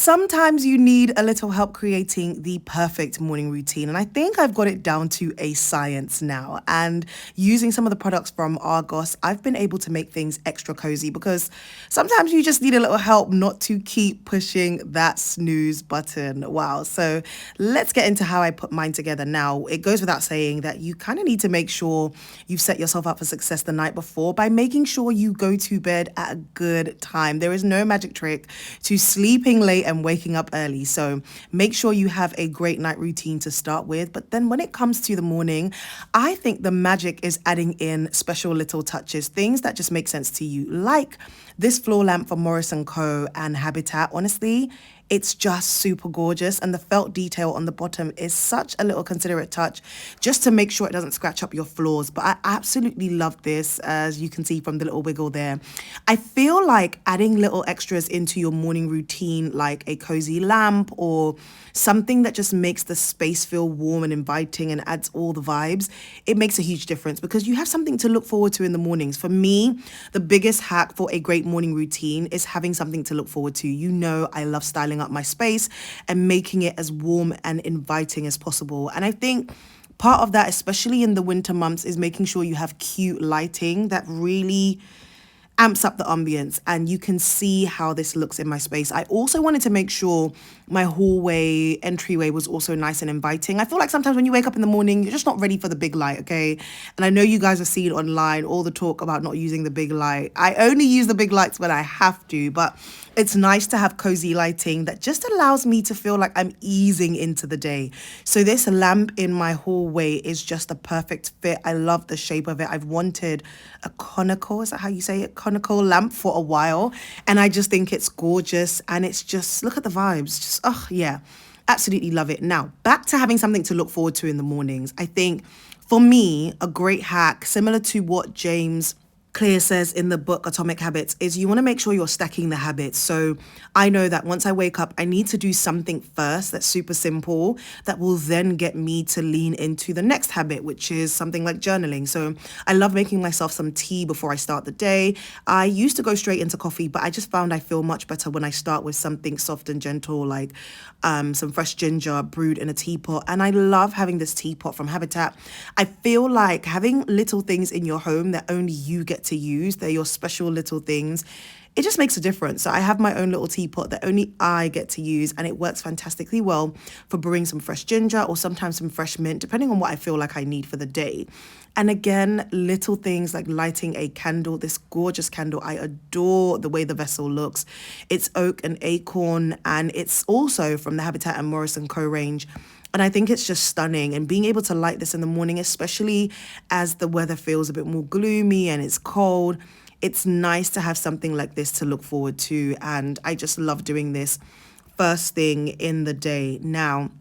Sometimes you need a little help creating the perfect morning routine. And I think I've got it down to a science now. And using some of the products from Argos, I've been able to make things extra cozy because sometimes you just need a little help not to keep pushing that snooze button. Wow. So let's get into how I put mine together. Now, it goes without saying that you kind of need to make sure you've set yourself up for success the night before by making sure you go to bed at a good time. There is no magic trick to sleeping late and waking up early. So make sure you have a great night routine to start with. But then when it comes to the morning, I think the magic is adding in special little touches, things that just make sense to you, like this floor lamp from Morris & Co. and Habitat. Honestly, it's just super gorgeous, and the felt detail on the bottom is such a little considerate touch just to make sure it doesn't scratch up your floors. But I absolutely love this, as you can see from the little wiggle there. I feel like adding little extras into your morning routine, like a cozy lamp or something that just makes the space feel warm and inviting and adds all the vibes, it makes a huge difference because you have something to look forward to in the mornings. For me, the biggest hack for a great morning routine is having something to look forward to. You know, I love styling up my space and making it as warm and inviting as possible. And I think part of that, especially in the winter months, is making sure you have cute lighting that really amps up the ambience, and you can see how this looks in my space. I also wanted to make sure my hallway entryway was also nice and inviting. I feel like sometimes when you wake up in the morning, you're just not ready for the big light, okay? And I know you guys have seen online all the talk about not using the big light. I only use the big lights when I have to, but it's nice to have cozy lighting that just allows me to feel like I'm easing into the day. So this lamp in my hallway is just a perfect fit. I love the shape of it. I've wanted a conical, is that how you say it? Conical lamp for a while. And I just think it's gorgeous. And it's just, look at the vibes. Just, oh yeah, absolutely love it. Now, back to having something to look forward to in the mornings. I think for me, a great hack, similar to what James Clear says in the book Atomic Habits, is you want to make sure you're stacking the habits. So I know that once I wake up, I need to do something first that's super simple that will then get me to lean into the next habit, which is something like journaling. So I love making myself some tea before I start the day. I used to go straight into coffee, but I just found I feel much better when I start with something soft and gentle, like some fresh ginger brewed in a teapot. And I love having this teapot from Habitat. I feel like having little things in your home that only you get to use, they're your special little things, it just makes a difference. So I have my own little teapot that only I get to use, and it works fantastically well for brewing some fresh ginger or sometimes some fresh mint, depending on what I feel like I need for the day. And again, little things like lighting a candle, this gorgeous candle. I adore the way the vessel looks. It's oak and acorn, and it's also from the Habitat and Morris & Co. range. And I think it's just stunning. And being able to light this in the morning, especially as the weather feels a bit more gloomy and it's cold, it's nice to have something like this to look forward to. And I just love doing this first thing in the day. Now,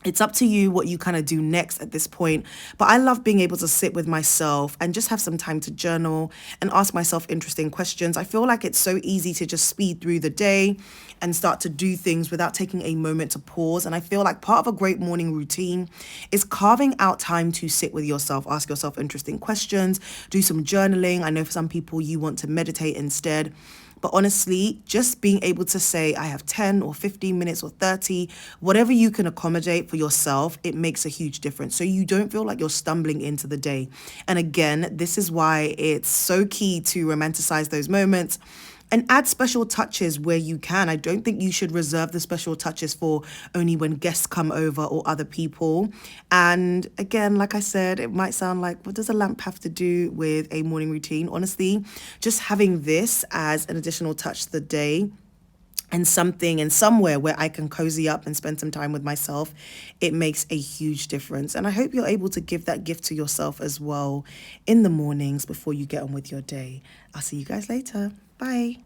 it's up to you what you kind of do next at this point. But I love being able to sit with myself and just have some time to journal and ask myself interesting questions. I feel like it's so easy to just speed through the day and start to do things without taking a moment to pause. And I feel like part of a great morning routine is carving out time to sit with yourself, ask yourself interesting questions, do some journaling. I know for some people you want to meditate instead. But honestly, just being able to say, I have 10 or 15 minutes or 30, whatever you can accommodate for yourself, it makes a huge difference. So you don't feel like you're stumbling into the day. And again, this is why it's so key to romanticize those moments and add special touches where you can. I don't think you should reserve the special touches for only when guests come over or other people. And again, like I said, it might sound like, what does a lamp have to do with a morning routine? Honestly, just having this as an additional touch to the day and something and somewhere where I can cozy up and spend some time with myself, it makes a huge difference. And I hope you're able to give that gift to yourself as well in the mornings before you get on with your day. I'll see you guys later. Bye.